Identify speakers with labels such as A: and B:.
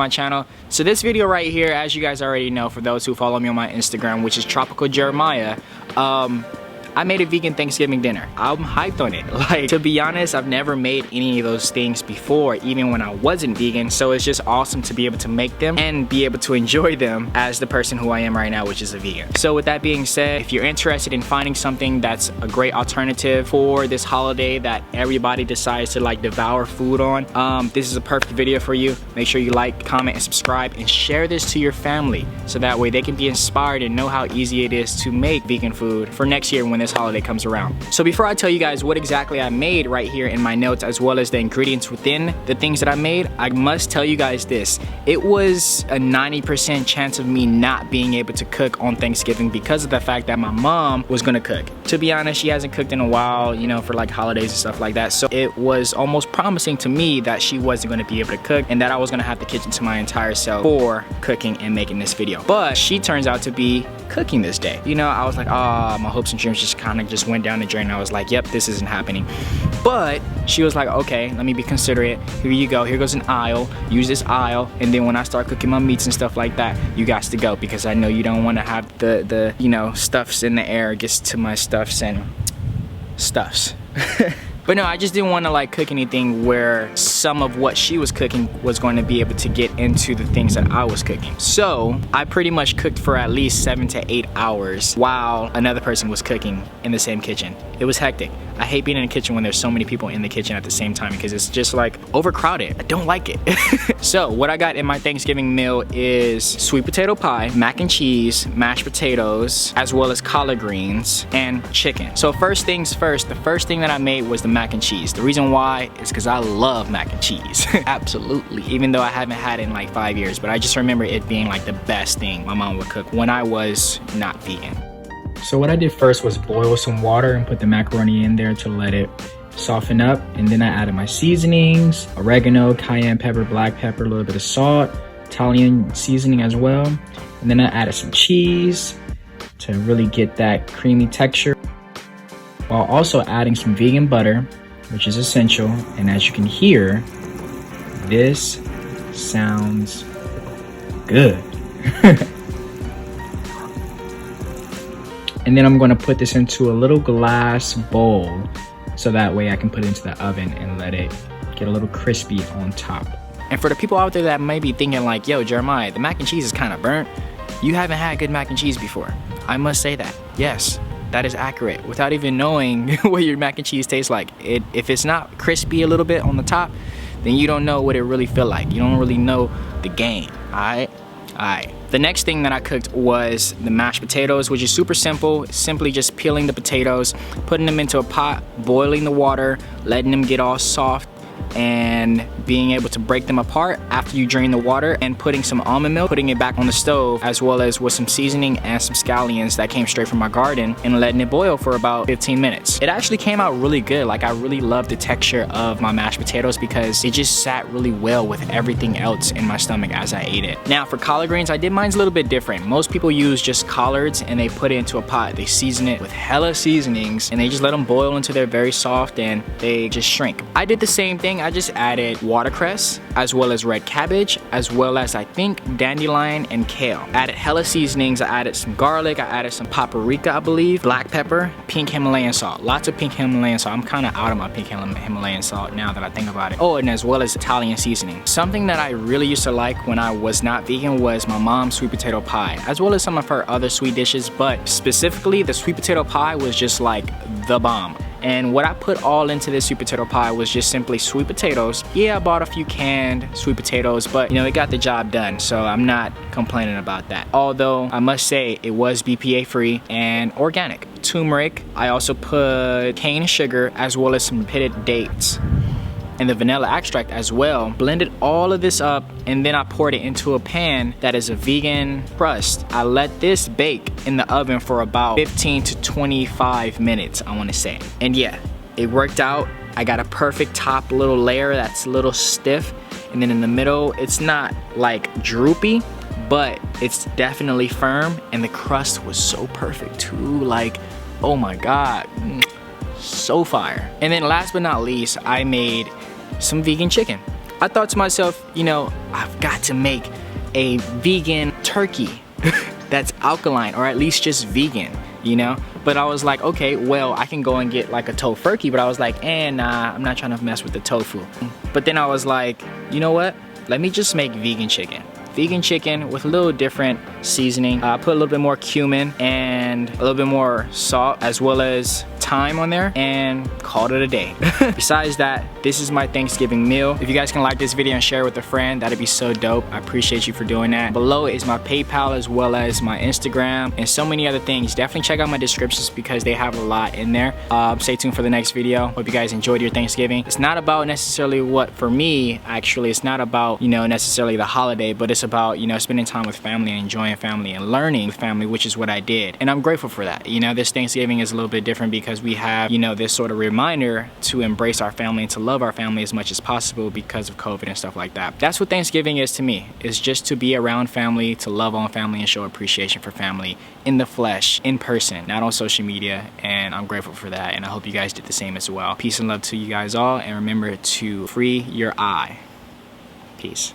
A: my channel. So this video right here, as you guys already know, for those who follow me on my Instagram, which is Tropical Jeremiah, I made a vegan Thanksgiving dinner. I'm hyped on it. Like, to be honest, I've never made any of those things before, even when I wasn't vegan. So it's just awesome to be able to make them and be able to enjoy them as the person who I am right now, which is a vegan. So with that being said, if you're interested in finding something that's a great alternative for this holiday that everybody decides to like devour food on, this is a perfect video for you. Make sure you like, comment, and subscribe, and share this to your family so that way they can be inspired and know how easy it is to make vegan food for next year when this holiday comes around. So before I tell you guys what exactly I made right here in my notes, as well as the ingredients within the things that I made, I must tell you guys this. It was a 90% chance of me not being able to cook on Thanksgiving because of the fact that my mom was gonna cook. To be honest, she hasn't cooked in a while, you know, for like holidays and stuff like that. So it was almost promising to me that she wasn't gonna be able to cook and that I was gonna have the kitchen to my entire self for cooking and making this video. But she turns out to be cooking this day. You know, I was like, oh, my hopes and dreams just kind of just went down the drain. I was like, yep, this isn't happening. But she was like, okay, let me be considerate. Here you go, here goes an aisle, use this aisle, and then when I start cooking my meats and stuff like that, you guys to go, because I know you don't want to have the you know, stuffs in the air gets to my stuffs and stuffs. But no, I just didn't want to like cook anything where some of what she was cooking was going to be able to get into the things that I was cooking. So I pretty much cooked for at least 7 to 8 hours while another person was cooking in the same kitchen. It was hectic. I hate being in a kitchen when there's so many people in the kitchen at the same time because it's just like overcrowded. I don't like it. So what I got in my Thanksgiving meal is sweet potato pie, mac and cheese, mashed potatoes, as well as collard greens and chicken. So first things first, the first thing that I made was the mac and cheese. The reason why is because I love mac and cheese. Absolutely. Even though I haven't had it in like 5 years, but I just remember it being like the best thing my mom would cook when I was not vegan. So what I did first was boil some water and put the macaroni in there to let it soften up. And then I added my seasonings, oregano, cayenne pepper, black pepper, a little bit of salt, Italian seasoning as well. And then I added some cheese to really get that creamy texture, while also adding some vegan butter, which is essential. And as you can hear, this sounds good. And then I'm gonna put this into a little glass bowl so that way I can put it into the oven and let it get a little crispy on top. And for the people out there that may be thinking like, yo, Jeremiah, the mac and cheese is kind of burnt. You haven't had good mac and cheese before. I must say that, yes. That is accurate. Without even knowing what your mac and cheese tastes like. If it's not crispy a little bit on the top, then you don't know what it really feel like. You don't really know the game, alright? Alright. The next thing that I cooked was the mashed potatoes, which is super simple. Simply just peeling the potatoes, putting them into a pot, boiling the water, letting them get all soft, and being able to break them apart after you drain the water, and putting some almond milk, putting it back on the stove, as well as with some seasoning and some scallions that came straight from my garden, and letting it boil for about 15 minutes. It actually came out really good. Like, I really loved the texture of my mashed potatoes because it just sat really well with everything else in my stomach as I ate it. Now for collard greens, I did mine's a little bit different. Most people use just collards and they put it into a pot. They season it with hella seasonings and they just let them boil until they're very soft and they just shrink. I did the same thing. I just added watercress, as well as red cabbage, as well as I think dandelion and kale. Added hella seasonings. I added some garlic, I added some paprika, I believe, black pepper, pink Himalayan salt. Lots of pink Himalayan salt. I'm kind of out of my pink Himalayan salt now that I think about it. Oh, and as well as Italian seasoning. Something that I really used to like when I was not vegan was my mom's sweet potato pie, as well as some of her other sweet dishes, but specifically the sweet potato pie was just like the bomb. And what I put all into this sweet potato pie was just simply sweet potatoes. Yeah, I bought a few canned sweet potatoes, but you know, it got the job done, so I'm not complaining about that. Although I must say it was BPA free and organic. Turmeric, I also put cane sugar, as well as some pitted dates and the vanilla extract as well. Blended all of this up, and then I poured it into a pan that is a vegan crust. I let this bake in the oven for about 15 to 25 minutes, I want to say. And yeah, it worked out. I got a perfect top little layer that's a little stiff, and then in the middle, it's not like droopy, but it's definitely firm, and the crust was so perfect too. Like, oh my God, so fire. And then last but not least, I made some vegan chicken. I thought to myself, you know, I've got to make a vegan turkey that's alkaline, or at least just vegan, you know? But I was like, okay, well, I can go and get like a tofurkey, but I was like, nah, I'm not trying to mess with the tofu. But then I was like, you know what? Let me just make vegan chicken. Vegan chicken with a little different seasoning. I put a little bit more cumin and a little bit more salt as well as thyme on there, and called it a day. Besides that, this is my Thanksgiving meal. If you guys can like this video and share it with a friend, that'd be so dope. I appreciate you for doing that. Below is my PayPal as well as my Instagram and so many other things. Definitely check out my descriptions because they have a lot in there. Stay tuned for the next video. Hope you guys enjoyed your Thanksgiving. It's not about necessarily what, for me, actually, it's not about, you know, necessarily the holiday, but it's about, you know, spending time with family and enjoying family and learning with family, which is what I did. And I'm grateful for that. You know, this Thanksgiving is a little bit different because we have, you know, this sort of reminder to embrace our family and to love our family as much as possible because of COVID and stuff like that. That's what Thanksgiving is to me. It's just to be around family, to love on family and show appreciation for family in the flesh, in person, not on social media. And I'm grateful for that. And I hope you guys did the same as well. Peace and love to you guys all. And remember to free your eye. Peace.